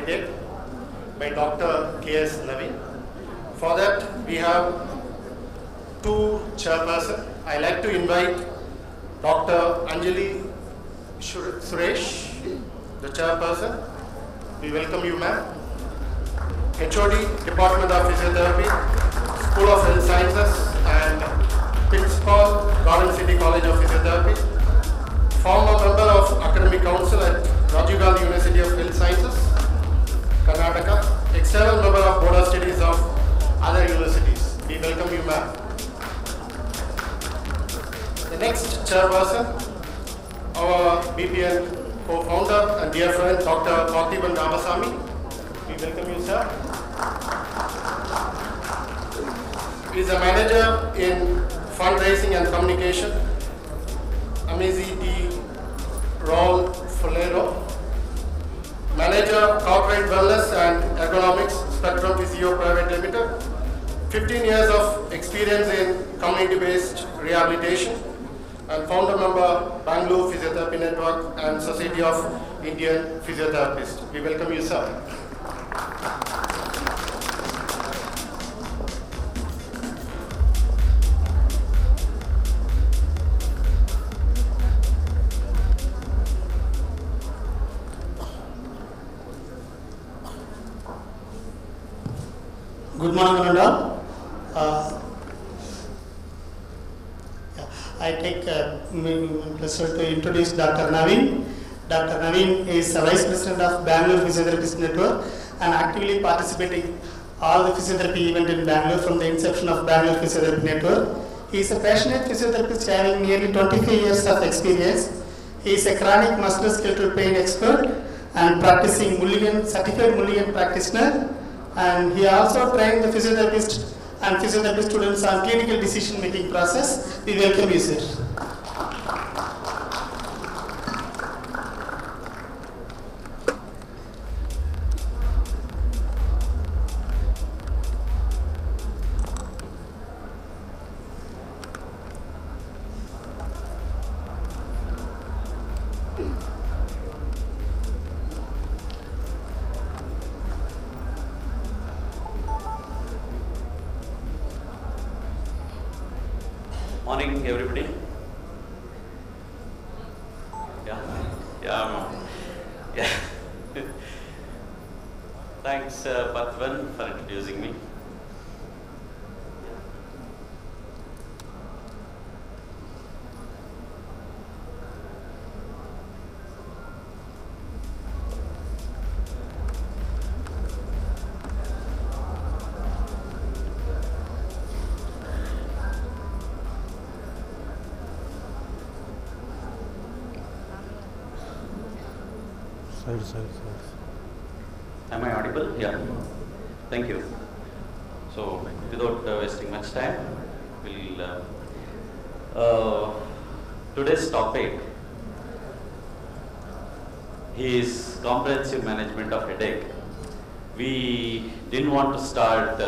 headache by Dr. KS Naveen. For that, we have two chairpersons. I like to invite Dr. Anjali Suresh, the chairperson. We welcome you, ma'am. HOD, Department of Physiotherapy, School of Health Sciences, and Principal, Garden City College of Physiotherapy. Former member of Academic Council at Rajiv Gandhi University of Health Sciences, Karnataka. External member of Board of Studies of other universities. We welcome you, ma'am. The next chairperson, our BPN co-founder and dear friend, Dr. Karthiban Ramasamy. We welcome you, sir. He is a manager in fundraising and communication. Amizi D. Raul Fulero. Manager, Corporate Wellness and Ergonomics, Spectrum Physio Private Limited. 15 years of experience in community-based rehabilitation. And founder member, Bangalore Physiotherapy Network and Society of Indian Physiotherapists. We welcome you, sir. Good morning, Ananda. I take pleasure to introduce Dr. Naveen. Dr. Naveen is the Vice President of Bangalore Physiotherapist Network and actively participating all the physiotherapy event in Bangalore from the inception of Bangalore Physiotherapy Network. He is a passionate physiotherapist having nearly 25 years of experience. He is a chronic musculoskeletal pain expert and practicing certified Mulligan practitioner. And he also trained the physiotherapist and physiotherapy students on clinical decision making process. We welcome you, sir. Morning, everybody. Yeah. Thanks, Patwan, for introducing me. Am I audible? Yeah. Thank you. So, without wasting much time, today's topic is comprehensive management of headache. We didn't want to start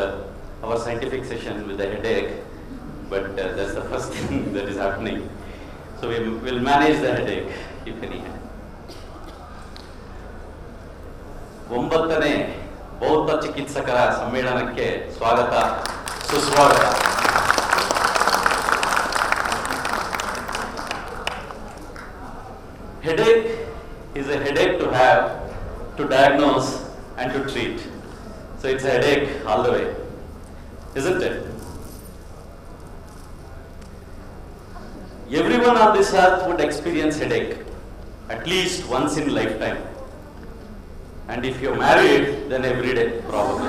our scientific session with a headache, but that's the first thing that is happening. So, we will manage the headache, if any. ಒಂಬತ್ತನೇ ಬೌದ್ಧ ಚಿಕಿತ್ಸಕರ ಸಮ್ಮೇಳನಕ್ಕೆ ಸ್ವಾಗತ ಸುಸ್ವಾಗತ. Headache is a headache to have, to diagnose and to treat. So it's a headache all the way, isn't it? Everyone on this earth would experience headache at least once in lifetime. And if you're married, then every day, probably.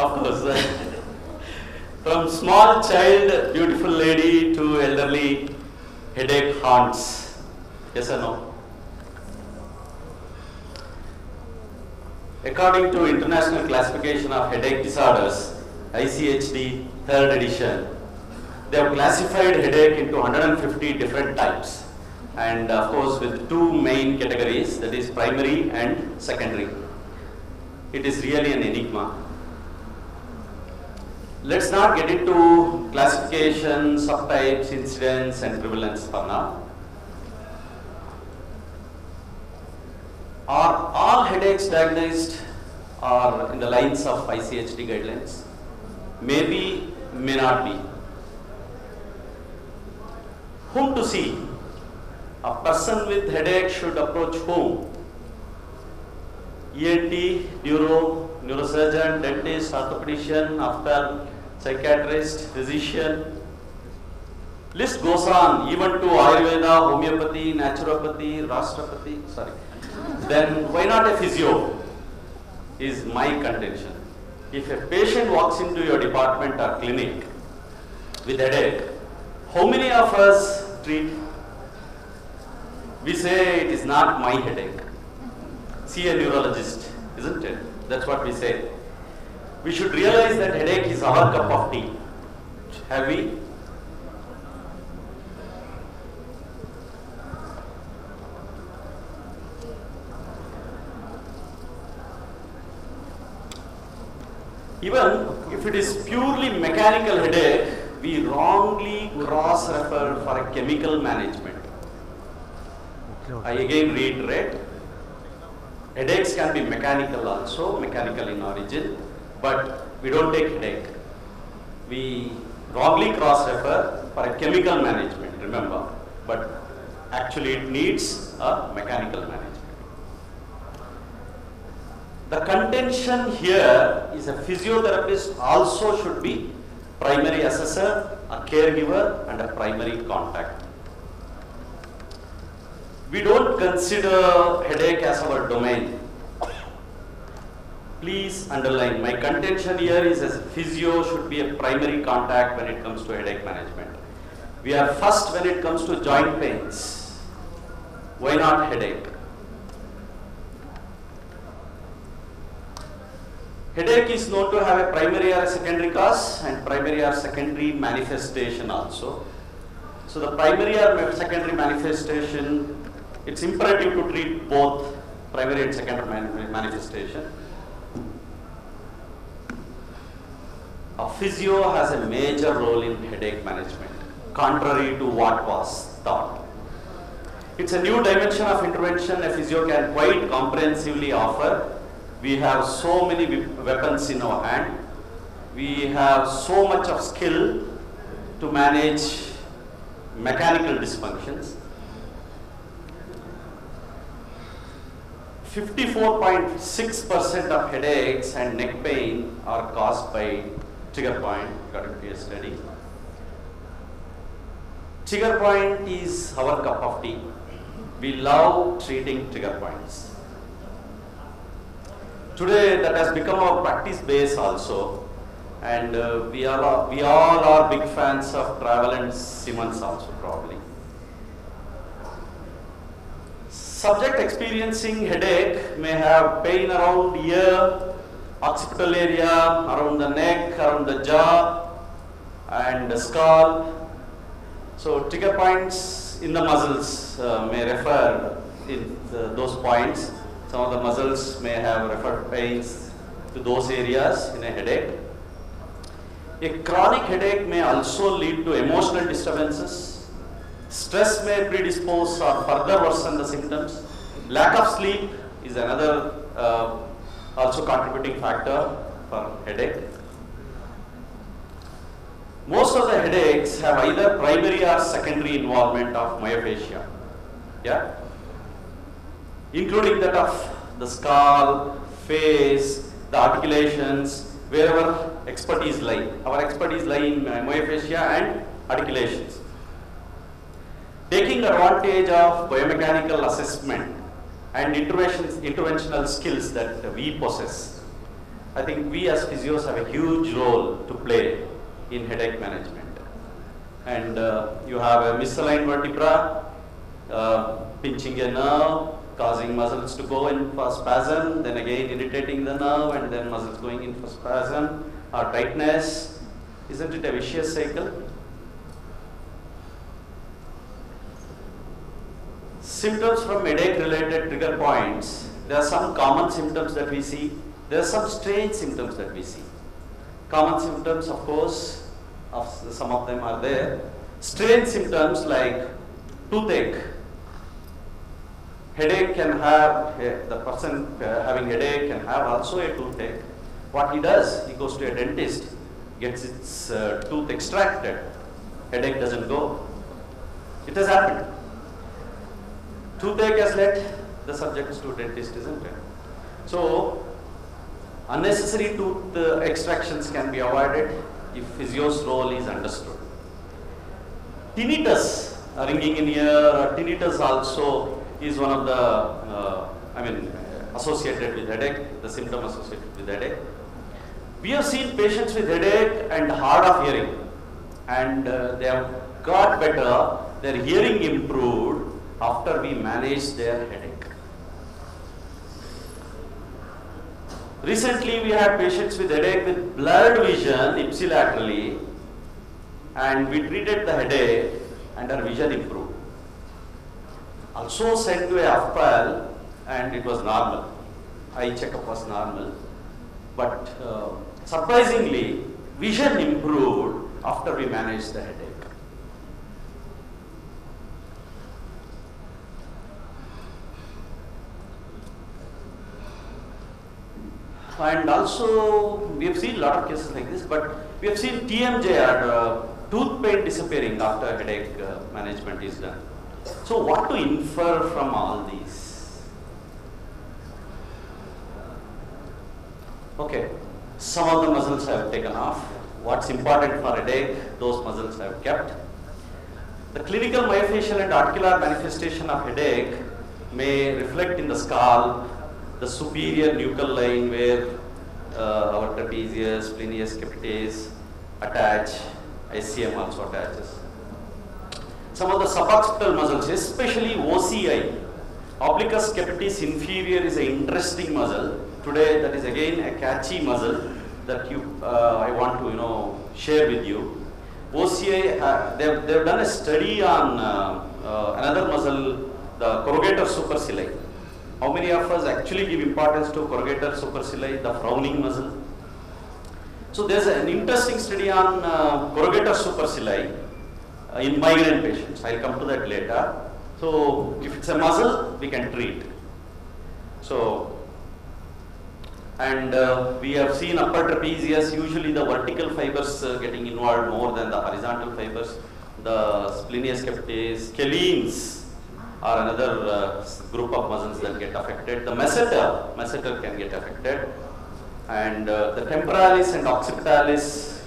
Of course, from small child, beautiful lady to elderly, headache haunts. Yes or no? According to International Classification of Headache Disorders, ICHD 3rd edition, they have classified headache into 150 different types. And of course with two main categories, that is primary and secondary. It is really an enigma. Let's not get into classification, subtypes, incidence and prevalence for now. headaches diagnosed are in the lines of ICHD guidelines? Maybe, may not be. Whom to see? A person with headache should approach whom? ENT, neurosurgeon, dentist, orthopedician, ophthalm, psychiatrist, physician. List goes on, even to Ayurveda, homeopathy, naturopathy, rastropathy, sorry. Then why not a physio? Is my contention. If a patient walks into your department or clinic with headache, how many of us treat? We say it is not my headache. See a neurologist, isn't it? That's what we say. We should realize that headache is our cup of tea. Have we? Even if it is purely mechanical headache, we wrongly cross-refer for a chemical management. I again reiterate, headaches can be mechanical also, mechanical in origin, but we don't take headache. We wrongly cross-refer for a chemical management, remember, but actually it needs a mechanical management. The contention here is a physiotherapist also should be primary assessor, a caregiver, and a primary contact. We don't consider headache as our domain. Please underline, my contention here is as a physio should be a primary contact when it comes to headache management. We are first when it comes to joint pains. Why not headache? Headache is known to have a primary or a secondary cause and primary or secondary manifestation also. So the primary or secondary manifestation, it's imperative to treat both primary and secondary manifestation. A physio has a major role in headache management, contrary to what was thought. It's a new dimension of intervention a physio can quite comprehensively offer. We have so many weapons in our hand. We have so much of skill to manage mechanical dysfunctions. 54.6% of headaches and neck pain are caused by trigger point, according to a study. Trigger point is our cup of tea. We love treating trigger points. Today that has become our practice base also, and we all are big fans of Travel and Simmons also probably. Subject experiencing headache may have pain around ear, occipital area, around the neck, around the jaw and the skull. So trigger points in the muscles may refer in those points. Some of the muscles may have referred pains to those areas in a headache. A chronic headache may also lead to emotional disturbances. Stress may predispose or further worsen the symptoms. Lack of sleep is another also contributing factor for headache. Most of the headaches have either primary or secondary involvement of myophagia. Yeah? Including that of the skull, face, the articulations, wherever expertise lie. Our expertise lie in myophagia and articulations. Taking advantage of biomechanical assessment and interventional skills that we possess, I think we as physios have a huge role to play in headache management. And you have a misaligned vertebra, pinching a nerve, causing muscles to go in for spasm, then again irritating the nerve, and then muscles going in for spasm or tightness. Isn't it a vicious cycle? Symptoms from headache-related trigger points. There are some common symptoms that we see. There are some strange symptoms that we see. Common symptoms, of course, some of them are there. Strange symptoms like toothache, headache can have, the person having headache can have also a toothache. What he does, he goes to a dentist, gets its tooth extracted, headache doesn't go. It has happened. Toothache has led the subjects to dentist, isn't it? So, unnecessary tooth extractions can be avoided if physio's role is understood. Tinnitus, ringing in ear, or tinnitus also is one of the, associated with headache, the symptom associated with headache. We have seen patients with headache and hard of hearing, and they have got better, their hearing improved after we managed their headache. Recently, we had patients with headache with blurred vision ipsilaterally, and we treated the headache and our vision improved. Also sent to a FPAL and it was normal. Eye checkup was normal, but surprisingly, vision improved after we managed the headache. And also, we have seen a lot of cases like this, but we have seen TMJ or tooth pain disappearing after headache management is done. So, what to infer from all these? Okay, some of the muscles have taken off. What's important for headache, those muscles have kept. The clinical myofascial and articular manifestation of headache may reflect in the scalp, the superior nuchal line where our trapezius, splenius capitis attach, SCM also attaches. Some of the suboccipital muscles, especially OCI, obliquus capitis inferior is an interesting muscle. Today that is again a catchy muscle that I want to share with you. OCI, they've done a study on another muscle, the corrugator supercilii. How many of us actually give importance to corrugator supercilii, the frowning muscle? So there's an interesting study on corrugator supercilii in migraine patients. I'll come to that later. So if it's a muscle, we can treat. So, and we have seen upper trapezius, usually the vertical fibers getting involved more than the horizontal fibers. The splenius capitis, scalenes are another group of muscles that get affected. The masseter can get affected. And the temporalis and occipitalis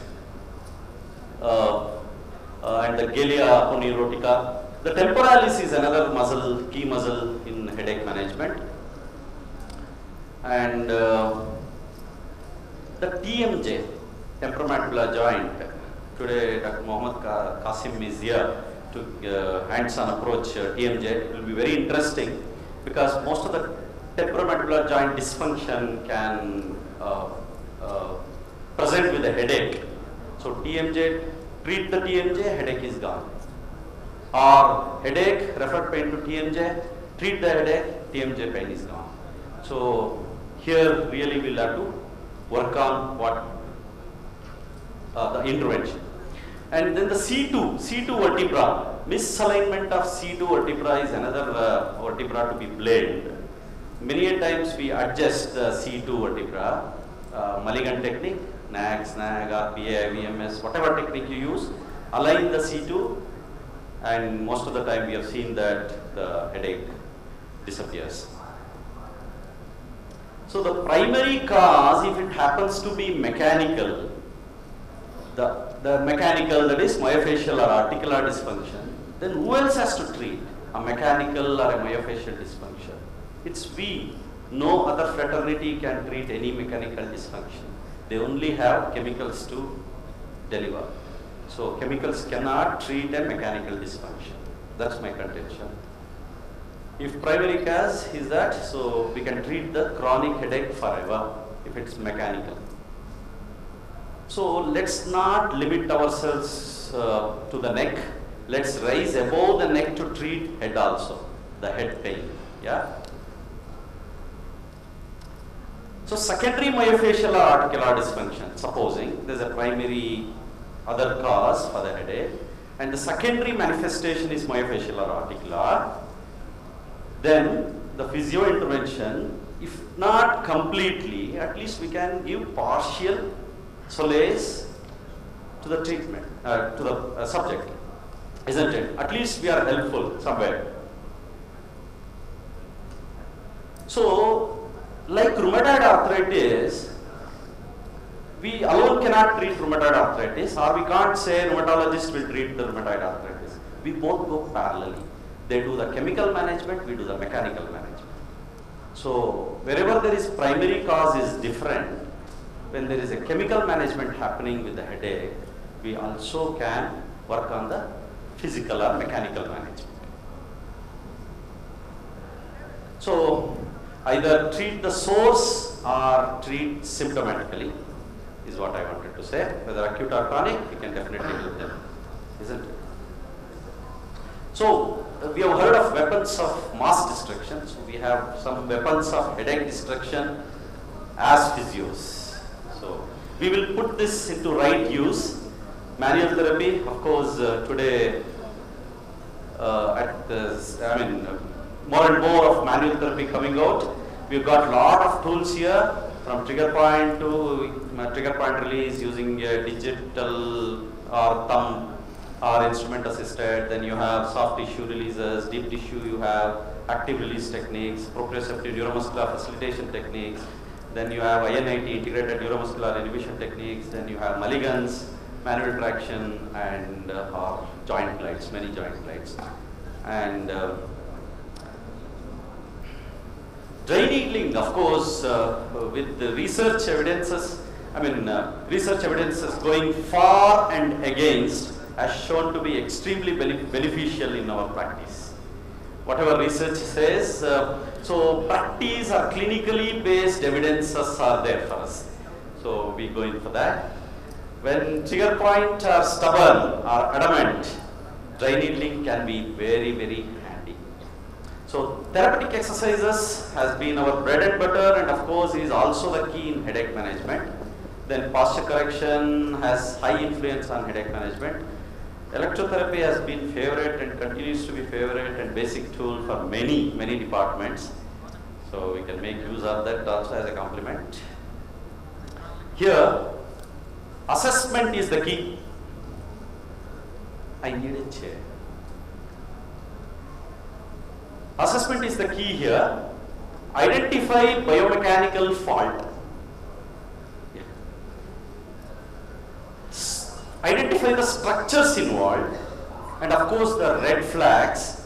and the galea aponeurotica. The temporalis is another muscle, key muscle in headache management. And the TMJ, temporomandibular joint. Today, Dr. Mohammed Qasim is here to hands-on approach TMJ. It will be very interesting because most of the temporomandibular joint dysfunction can present with a headache. So TMJ, treat the TMJ, headache is gone. Or headache, refer pain to TMJ, treat the headache, TMJ pain is gone. So here really we'll have to work on what the intervention. And then the C2 vertebra, misalignment of C2 vertebra is another vertebra to be blamed. Many a times we adjust the C2 vertebra, Mulligan technique, NAG, SNAG, RPA, IVMS, whatever technique you use, align the C2, and most of the time we have seen that the headache disappears. So the primary cause, if it happens to be mechanical, the mechanical, that is myofascial or articular dysfunction, then who else has to treat a mechanical or a myofascial dysfunction? It's we. No other fraternity can treat any mechanical dysfunction. They only have chemicals to deliver. So chemicals cannot treat a mechanical dysfunction. That's my contention. If primary cause is that, so we can treat the chronic headache forever if it's mechanical. So let's not limit ourselves to the neck. Let's rise above the neck to treat head also, the head pain. Yeah. So secondary myofascial or articular dysfunction, supposing there's a primary other cause for the headache, and the secondary manifestation is myofascial or articular, then the physio intervention, if not completely, at least we can give partial solace to the treatment, to the subject, isn't it? At least we are helpful somewhere. So, like rheumatoid arthritis, we alone cannot treat rheumatoid arthritis, or we can't say rheumatologist will treat the rheumatoid arthritis. We both go parallelly. They do the chemical management, we do the mechanical management. So, wherever there is primary cause is different, when there is a chemical management happening with the headache, we also can work on the physical or mechanical management. So, either treat the source or treat symptomatically is what I wanted to say. Whether acute or chronic, you can definitely help them, isn't it? So, we have heard of weapons of mass destruction. So, we have some weapons of headache destruction as physios. So, we will put this into right use. Manual therapy, of course, today, more and more of manual therapy coming out. We've got a lot of tools here, from trigger point to trigger point release using a digital or thumb or instrument assisted. Then you have soft tissue releases, deep tissue, you have active release techniques, proprioceptive neuromuscular facilitation techniques. Then you have INIT, integrated neuromuscular inhibition techniques. Then you have Mulligan's, manual traction, and or joint glides, many joint glides. And dry needling, of course, with the research evidences, research evidences going far and against has shown to be extremely beneficial in our practice. Whatever research says, so practice or clinically based evidences are there for us. So we go in for that. When trigger point are stubborn or adamant, dry needling can be very, very handy. So therapeutic exercises has been our bread and butter, and of course is also the key in headache management. Then posture correction has high influence on headache management. Electrotherapy has been favorite and continues to be favorite and basic tool for many, many departments. So we can make use of that also as a complement. Here, assessment is the key. I need a chair. Assessment is the key here. Identify biomechanical fault. Identify the structures involved, and of course the red flags.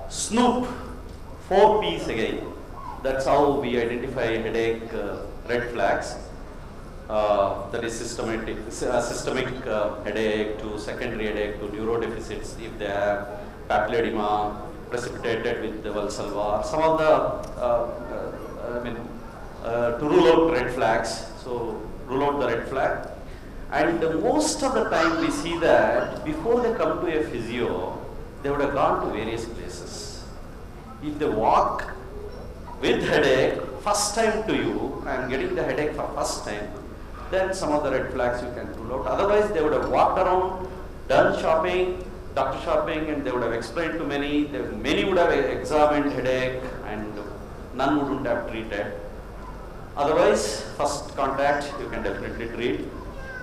Snoop, 4 P's again. That's how we identify headache red flags. That is systemic headache to secondary headache to neurodeficits if they have papilledema precipitated with the Valsalva. Some of the, to rule out red flags. So rule out the red flag. And most of the time we see that before they come to a physio, they would have gone to various places. If they walk with headache, first time to you, I am getting the headache for first time, then some of the red flags you can rule out. Otherwise, they would have walked around, done shopping, doctor shopping, and they would have explained to many. Many would have examined headache, and none wouldn't have treated. Otherwise, first contact you can definitely treat.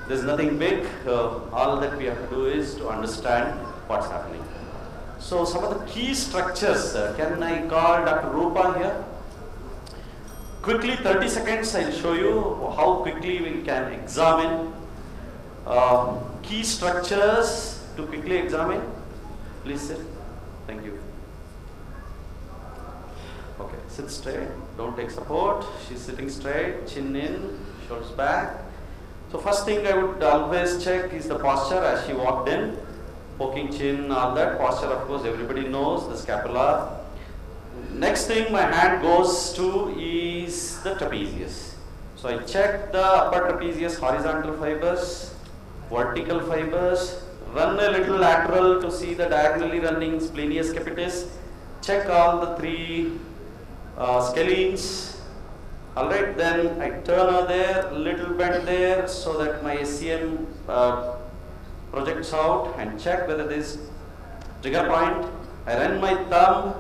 There's nothing big. All that we have to do is to understand what's happening. So, some of the key structures. Can I call Dr. Rupa here? Quickly, 30 seconds, I'll show you how quickly we can examine key structures to quickly examine. Please sit. Thank you. Okay, sit straight. Don't take support. She's sitting straight, chin in, shoulders back. So first thing I would always check is the posture as she walked in. Poking chin, all that. Posture, of course, everybody knows, the scapula. Next thing my hand goes to is the trapezius. So I check the upper trapezius horizontal fibers, vertical fibers, run a little lateral to see the diagonally running splenius capitis, check all the 3 scalenes. Alright, then I turn her there, little bend there so that my SCM projects out and check whether there is trigger point. I run my thumb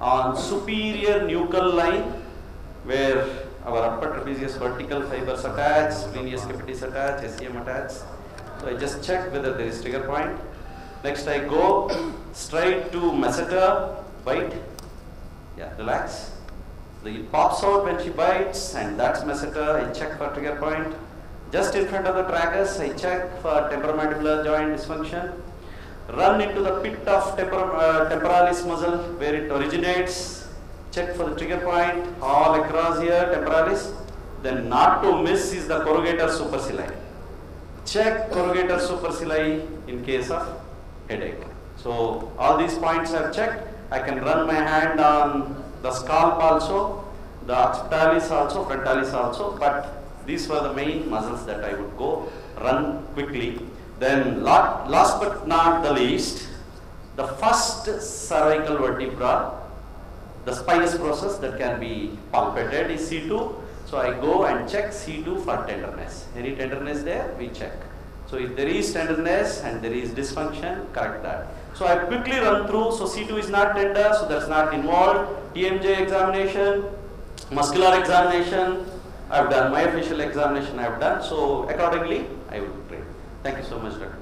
on superior nuchal line where our upper trapezius vertical fibers attach, splenius capitis attach, SCM attach. So I just check whether there is trigger point. Next I go straight to masseter, bite. Yeah, relax. It pops out when she bites, and that's masseter. I check for trigger point. Just in front of the tragus, I check for temporomandibular joint dysfunction. Run into the pit of temporalis muscle where it originates. Check for the trigger point all across here, temporalis. Then not to miss is the corrugator supercilii. Check corrugator supercilii in case of headache. So all these points I've checked. I can run my hand on the scalp also, the occipitalis also, frontalis also, but these were the main muscles that I would go run quickly. Then last but not the least, the first cervical vertebra, the spinous process that can be palpated is C2. So I go and check C2 for tenderness. Any tenderness there, we check. So if there is tenderness and there is dysfunction, correct that. So I quickly run through. So C2 is not tender, so that's not involved. TMJ examination, muscular examination, I've done. Myofascial examination I've done. So accordingly, I would train. Thank you so much, Dr.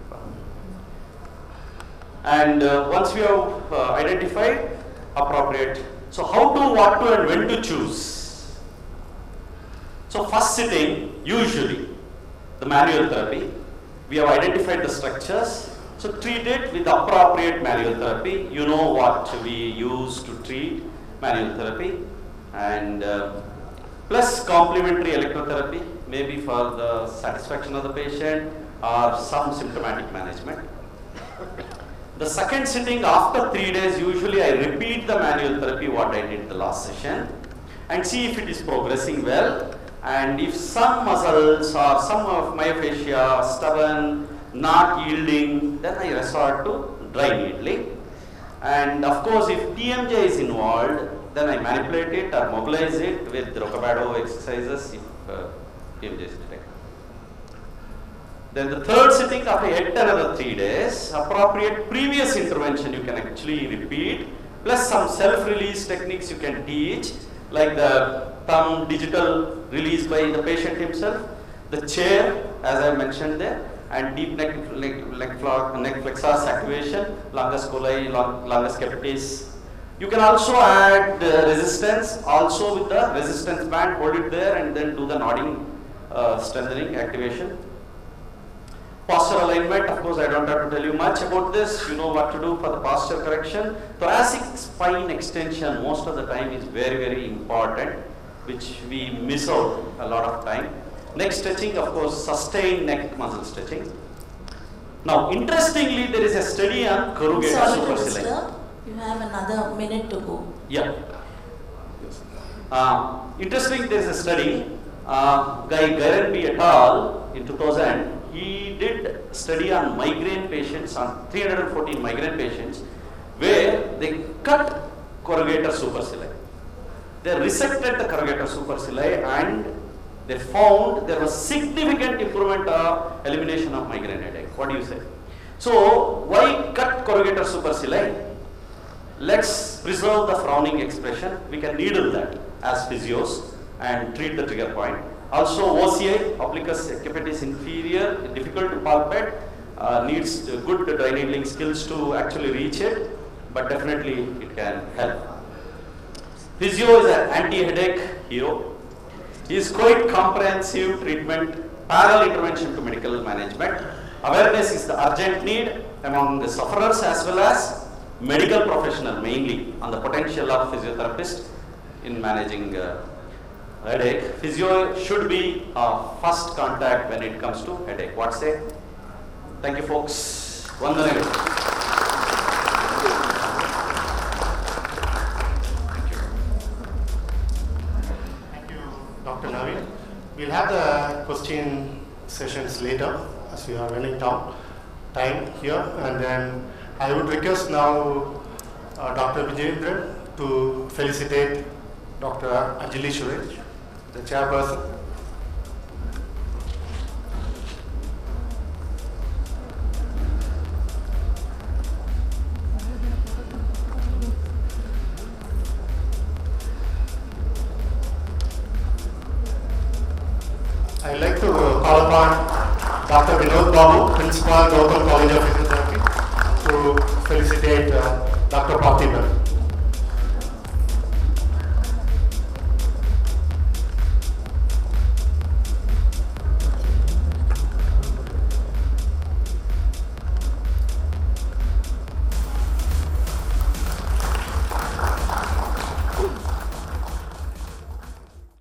And once we have identified appropriate, so how to, what to, and when to choose. So first sitting, usually the manual therapy, we have identified the structures. So treat it with appropriate manual therapy. You know what we use to treat manual therapy, and plus complementary electrotherapy, maybe for the satisfaction of the patient or some symptomatic management. The second sitting after 3 days, usually I repeat the manual therapy what I did the last session and see if it is progressing well, and if some muscles or some of myofascia stubborn, not yielding, then I resort to dry needling. And of course, if TMJ is involved, then I manipulate it or mobilize it with Rocabado exercises if TMJ is detected. Then the third sitting after yet another 3 days, appropriate previous intervention you can actually repeat, plus some self-release techniques you can teach, like the thumb digital release by the patient himself, the chair as I mentioned there, and deep neck flexors activation, longus coli, longus capitis. You can also add resistance, also with the resistance band, hold it there and then do the nodding strengthening activation. Posture alignment, of course I don't have to tell you much about this, you know what to do for the posture correction. Thoracic spine extension most of the time is very, very important, which we miss out a lot of time. Neck stretching, of course, sustained neck muscle stretching. Now, interestingly, there is a study on corrugator supercilii. You have another minute to go. Yeah. Interesting, there is a study, guy Garen B. et al. In 2000, he did study on migraine patients, on 314 migraine patients, where they cut corrugator supercilii. They resected the corrugator supercilii and they found there was significant improvement of elimination of migraine headache. What do you say? So, why cut corrugator supercilii? Let's preserve the frowning expression. We can needle that as physios and treat the trigger point. Also, OCI, obliquus capitis inferior, difficult to palpate, needs good dry needling skills to actually reach it, but definitely it can help. Physio is an anti-headache hero. He is quite comprehensive treatment, parallel intervention to medical management. Awareness is the urgent need among the sufferers as well as medical professional, mainly on the potential of physiotherapist in managing headache. Physio should be first contact when it comes to headache. What say? Thank you, folks. Vandanagaru. Thank you, Dr. Naveen. We'll have the question sessions later as we are running down time here, and then I would request now Dr. Vijayendran to felicitate Dr. Anjali Suresh, the chairperson. call upon Dr. Vinod Babu, Principal, Gautam College of Physiotherapy, to felicitate Dr. Pratibha.